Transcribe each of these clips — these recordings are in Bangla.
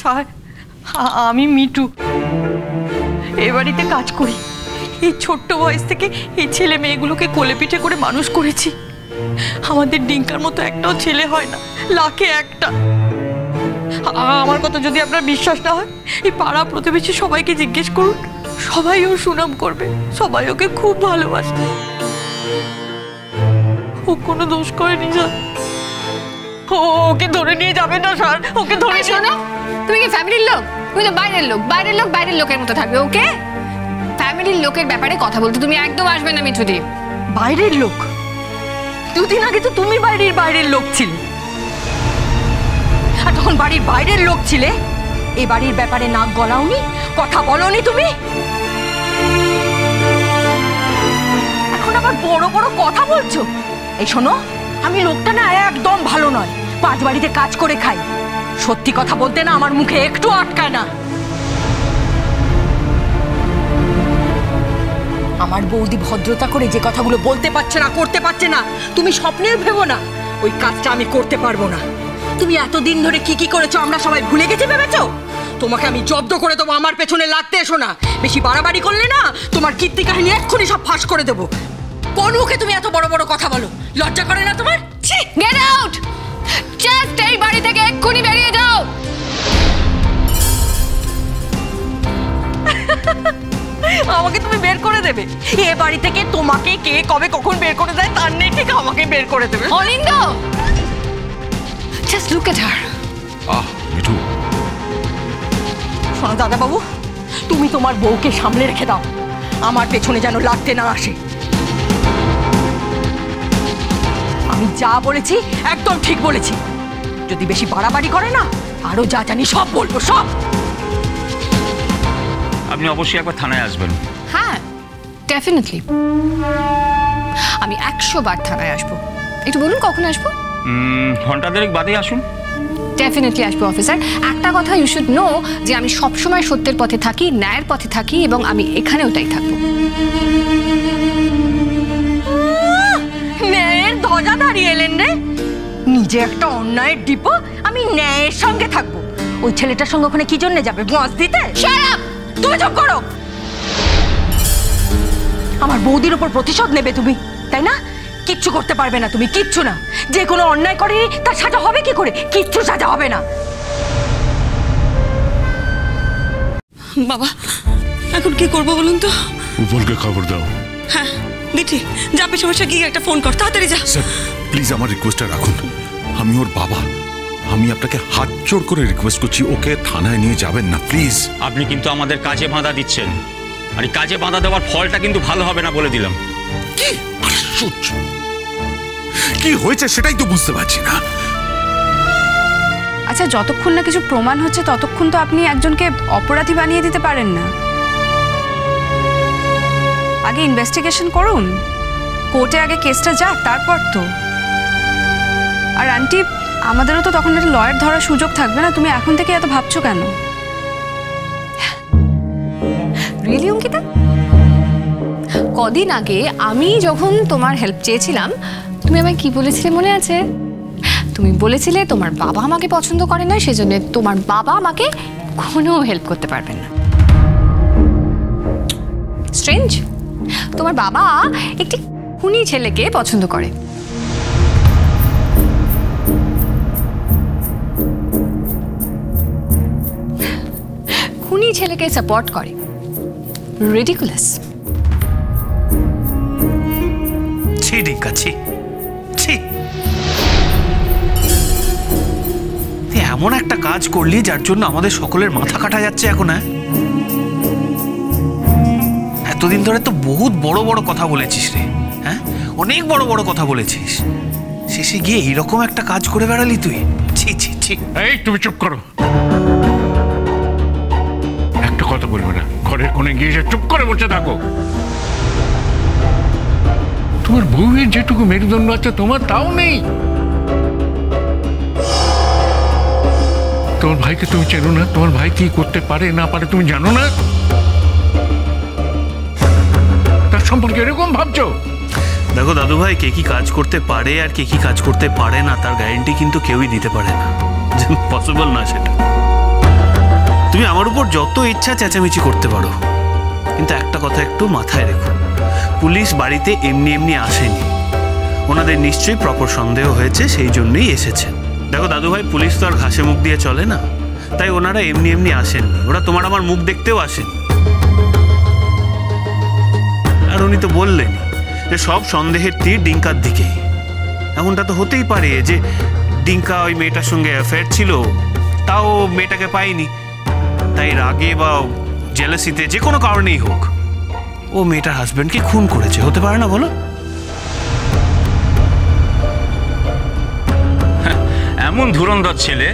স্যার, আমি মিঠু, এ বাড়িতে কাজ করি। এই ছোট্ট বয়স থেকে এই ছেলে মেয়েগুলোকে কোলে পিঠে করে মানুষ করেছি। আমাদের ডিঙ্কার মতো একটাও ছেলে হয় না, লাখে একটা। আমার কথা যদি আপনার বিশ্বাস না হয়, এই পাড়া প্রতিবেশী সবাইকে জিজ্ঞেস করুন, সবাই ওর সুনাম করবে, সবাই ওকে খুব ভালোবাসে। ও কোনো দোষ করেনি স্যার, ওকে ধরে নিয়ে যাবে না স্যার, ওকে ধরে শোনো, তুমি কি ফ্যামিলির লোক? তুমি তো বাইরের লোক, বাইরের লোক বাইরের লোকের মতো থাকবে। ওকে, ফ্যামিলির লোকের ব্যাপারে কথা বলতে তুমি একদম আসবে না মিঠুদি। বাইরের লোক? দুদিন আগে তো তুমি বাইরের লোক ছিলে, আর তখন বাড়ির বাইরের লোক ছিলে। এই বাড়ির ব্যাপারে নাক গলাওনি, কথা বলোনি তুমি। এখন আবার বড় বড় কথা বলছো। এই শোনো, আমি লোকটা না একদম ভালো নয়, 5 বাড়িতে কাজ করে খাই। সত্যি কথা বলতে না আমার মুখে একটু আটকায় না। আমার বৌদি ভদ্রতা করে যে কথাগুলো বলতে পারছে না, করতে পারছে না, তুমি স্বপ্নের ভেবো না ওই কাজটা আমি করতে পারবো না। তুমি এতদিন ধরে কি কি করেছো আমরা সবাই ভুলে গেছি ভেবেছো? তোমাকে আমি জব্দ করে দেবো, আমার পেছনে লাগতে এসো না। বেশি বাড়াবাড়ি করলে না তোমার কীর্তি কাহিনী এক্ষুনি সব ফাঁস করে দেবো। কোন মুখে তুমি এত বড় বড় কথা বলো? লজ্জা করে না তোমার? Get out! জাস্ট এই বাড়ি থেকে এক্ষুনি বেরিয়ে যাও। আমাকে তুমি বের করে দেবে? এ বাড়ি থেকে তোমাকে কে কবে কখন বের করে দেয় তার নেই ঠিক আমাকে বের করে দেবে। অলিন্দ, জাস্ট লুক এট হার। মিঠু, শোনো দাদা বাবু, তুমি তোমার বউকে সামলে রেখে দাও, আমার পেছনে যেন লাগতে না আসে। আমি যা বলেছি একদম ঠিক বলেছি। যদি বেশি বাড়াবাড়ি করে না, আরো যা জানি সব বলবো, সব। আপনি অবশ্যই একবার থানায় আসবেন। হ্যাঁ, ডেফিনেটলি। আমি 100 বার থানায় আসবো। একটু বলুন কখন আসবো? ঘন্টা দেড়েক বাদে আসুন। ডেফিনেটলি আসবো অফিসার। একটা কথা ইউ শুড নো, যে আমি সবসময় সত্যের পথে থাকি, ন্যায়ের পথে থাকি, এবং আমি এখানে ওটাই থাকবো। ন্যায়ের ধ্বজা দাঁড়িয়ে এলেন রে। নিজে একটা অন্যায়ের ডিপো, আমি ন্যায়ের সঙ্গে থাকবো। ওই ছেলেটার সঙ্গে ওখানে কি জন্য যাবে? বাঁশ দিতে? Shut up! তুমি চুপ করো। আমার বৌদির উপর প্রতিশোধ নেবে তুমি, তাই না? কিচ্ছু করতে পারবে না তুমি, কিচ্ছু না। যে কোনো অন্যায় করে তার সাজা হবে কি করে? কিচ্ছু সাজা হবে না। বাবা, এখন কি করবো বলুন তো? উপলকে খবর দাও। হ্যাঁ দিঠি, যা পেছনে বসে গিয়ে একটা ফোন কর, তাড়াতাড়ি যা। স্যার প্লিজ আমার রিকোয়েস্টটা রাখুন, আমি ওর বাবা। আমি আপনাকে হাত জোড় করে রিকোয়েস্ট করছি, ওকে থানায় নিয়ে যাবেন না প্লিজ। আপনি কিন্তু আমাদের কাজে বাধা দিচ্ছেন, আর এই কাজে বাধা দেওয়ার ফলটা কিন্তু ভালো হবে না বলে দিলাম। কি আশ্চর্য! কি হয়েছে সেটাই তো বুঝতে পারছি না। আচ্ছা, যতক্ষণ না কিছু প্রমাণ হচ্ছে ততক্ষণ তো আপনি একজনকে অপরাধী বানিয়ে দিতে পারেন না। আগে ইনভেস্টিগেশন করুন, কোর্টে আগে কেসটা যাক, তারপর তো। আর আন্টি, আমাদেরও তো তখন একটা লয়ার ধরার সুযোগ থাকবে না? তুমি এখন থেকে এত ভাবছো কেন? রিয়েলি অঙ্কিতা, কদিন আগে আমি যখন তোমার হেল্প চেয়েছিলাম, তুমি আমায় কি বলেছিলে মনে আছে? তুমি বলেছিলে তোমার বাবা আমাকে পছন্দ করে না, সেজন্য তোমার বাবা আমাকে কোনো হেল্প করতে পারবেন না। স্ট্রেঞ্জ, তোমার বাবা একটি খুনি ছেলেকে পছন্দ করে। খুনি ছেলেকে সাপোর্ট করে। রিডিকুলাস। ছি ডিঙ্কা, ছি ছি। এমন একটা কাজ করলি যার জন্য আমাদের সকলের মাথা কাটা যাচ্ছে এখন। হ্যাঁ, এতদিন ধরে তো বহুত বড় বড় কথা বলেছিস রে। হ্যাঁ, অনেক বড় বড় কথা বলেছিস, শেষে গিয়ে এইরকম একটা কাজ করে বেড়ালি তুই। ছি ছি ছি। এই তুমি চুপ করো, একটা কথা বলবে না। ঘরের কোণে গিয়ে চুপ করে বসে থাকো। তোমার বউয়ের যেটুকু মেরুদণ্ড আছে তোমার তাও নেই। তোমার ভাইকে তুমি চেনো না? তোমার ভাই কি করতে পারে না পারে তুমি জানো না? তার সম্পর্কে এরকম ভাবছো? দেখো দাদু ভাই, কে কি কাজ করতে পারে আর কে কি কাজ করতে পারে না তার গ্যারেন্টি কিন্তু কেউই দিতে পারে না। পসিবল না সেটা। তুমি আমার উপর যত ইচ্ছা চেঁচামেচি করতে পারো, কিন্তু একটা কথা একটু মাথায় রেখো, পুলিশ বাড়িতে এমনি এমনি আসেনি। ওনাদের নিশ্চয়ই প্রপার সন্দেহ হয়েছে, সেই জন্যই এসেছে। দেখো দাদু ভাই, পুলিশ তো আর ঘাসে মুখ দিয়ে চলে না, তাই ওনারা এমনি এমনি আসেননি। ওরা তোমার আমার মুখ দেখতেও আসেন। আর উনি তো বললেন যে সব সন্দেহের তীর ডিঙ্কার দিকেই। এমনটা তো হতেই পারে যে ডিঙ্কা ওই মেয়েটার সঙ্গে অ্যাফেয়ার ছিল, তাও মেয়েটাকে পায়নি, তাই রাগে বা জেলাসিতে যে কোনো কারণেই হোক ও মেয়েটার হাজব্যান্ডকে খুন করেছে। হতে পারে না বলো? এমন ধুরন্ধর ছেলে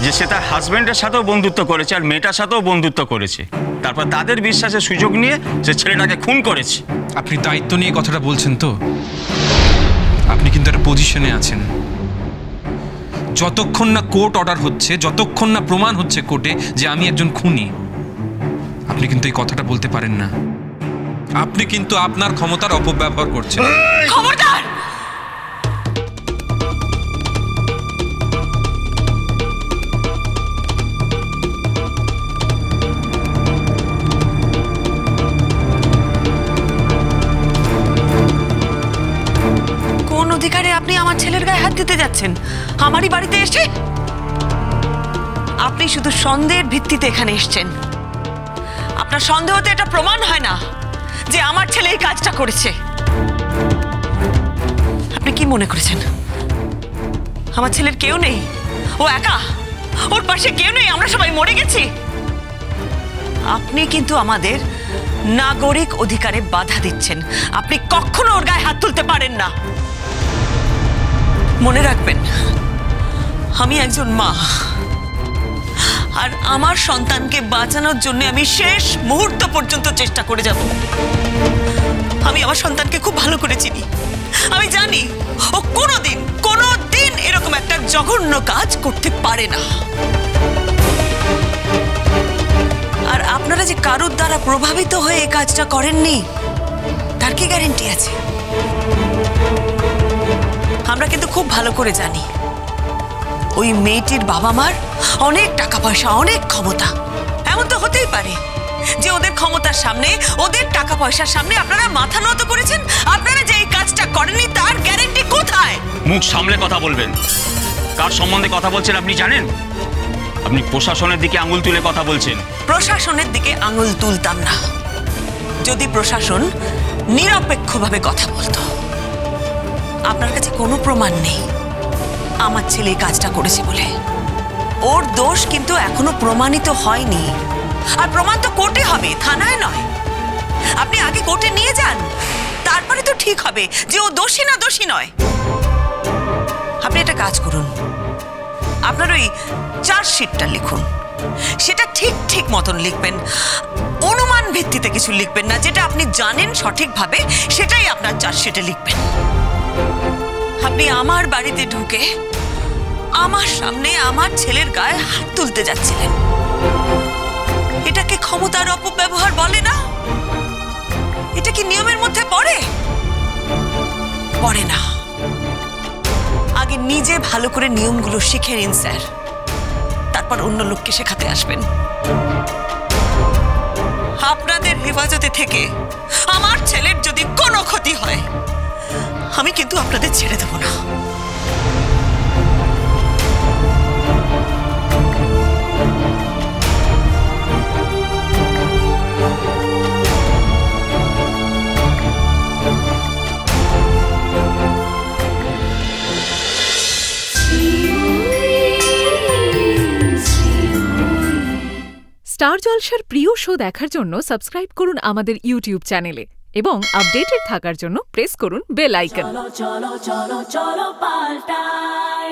যে সে তার হাজব্যান্ডের সাথেও বন্ধুত্ব করেছে আর মেয়েটার সাথেও বন্ধুত্ব করেছে, তারপর তাদের বিশ্বাসের সুযোগ নিয়ে সে ছেলেটাকে খুন করেছে। আপনি দায়িত্ব নিয়ে কথাটা বলছেন তো? আপনি কিন্তু একটা পজিশনে আছেন। যতক্ষণ না কোর্ট অর্ডার হচ্ছে, যতক্ষণ না প্রমাণ হচ্ছে কোর্টে যে আমি একজন খুনি, আপনি কিন্তু এই কথাটা বলতে পারেন না। আপনি কিন্তু আপনার ক্ষমতার অপব্যবহার করছেন। খবরদার! কোন অধিকারে আপনি আমার ছেলের গায়ে হাত দিতে যাচ্ছেন আমারই বাড়িতে এসে? আপনি শুধু সন্দেহের ভিত্তিতে এখানে এসেছেন। আপনার সন্দেহতে এটা প্রমাণ হয় না যে আমার ছেলে এই কাজটা করেছে। আপনি কি মনে করেছেন আমার ছেলের কেউ নেই? ও একা, ওর পাশে কেউ নেই, আমরা সবাই মরে গেছি? আপনি কিন্তু আমাদের নাগরিক অধিকারে বাধা দিচ্ছেন। আপনি কখনো ওর গায়ে হাত তুলতে পারেন না। মনে রাখবেন, আমি একজন মা, আর আমার সন্তানকে বাঁচানোর জন্য আমি শেষ মুহূর্ত পর্যন্ত চেষ্টা করে যাব। আমি আমার সন্তানকে খুব ভালো করে চিনি। আমি জানি ও কোনোদিন এরকম একটা জঘন্য কাজ করতে পারে না। আর আপনারা যে কারোর দ্বারা প্রভাবিত হয়ে এই কাজটা করেননি তার কি গ্যারান্টি আছে? আমরা কিন্তু খুব ভালো করে জানি ওই মেয়েটির বাবা মার অনেক টাকা পয়সা, অনেক ক্ষমতা। এমন তো হতেই পারে যে ওদের ক্ষমতার সামনে, ওদের টাকা পয়সার সামনে আপনারা মাথা নত করেছেন। আপনারা যে এই কাজটা করেননি তার গ্যারান্টি কোথায়? মুখ সামলে কথা বলবেন। কার সম্বন্ধে কথা বলছেন আপনি জানেন? আপনি প্রশাসনের দিকে আঙুল তুলে কথা বলছেন। প্রশাসনের দিকে আঙুল তুলতাম না যদি প্রশাসন নিরপেক্ষভাবে কথা বলতো। আপনার কাছে কোনো প্রমাণ নেই আমার ছেলে এই কাজটা করেছে বলে। ওর দোষ কিন্তু এখনো প্রমাণিত হয়নি, আর প্রমাণ তো কোর্টে হবে, থানায় নয়। আপনি আগে কোর্টে নিয়ে যান, তারপরে তো ঠিক হবে যে ও দোষী না দোষী নয়। আপনি একটা কাজ করুন, আপনার ওই চার্জশিটটা লিখুন। সেটা ঠিক মতন লিখবেন, অনুমান ভিত্তিতে কিছু লিখবেন না। যেটা আপনি জানেন সঠিকভাবে সেটাই আপনার চার্জশিটে লিখবেন। আপনি আমার বাড়িতে ঢুকে আমার সামনে আমার ছেলের গায়ে হাত তুলতে যাচ্ছিলেন। এটাকে ক্ষমতার অপব্যবহার বলে না? এটা কি নিয়মের মধ্যে পড়ে? পড়ে না। আগে নিজে ভালো করে নিয়মগুলো শিখে নিন স্যার, তারপর অন্য লোককে শেখাতে আসবেন। আপনাদের হেফাজতে থেকে আমার ছেলের যদি কোনো ক্ষতি হয় আমি কিন্তু আপনাদের ছেড়ে দেব না। স্টার জলসার প্রিয় শো দেখার জন্য সাবস্ক্রাইব করুন আমাদের ইউটিউব চ্যানেলে এবং আপডেটেড থাকার জন্য প্রেস করুন বেল আইকন। চলো চলো চলো চলো পাল্টাই।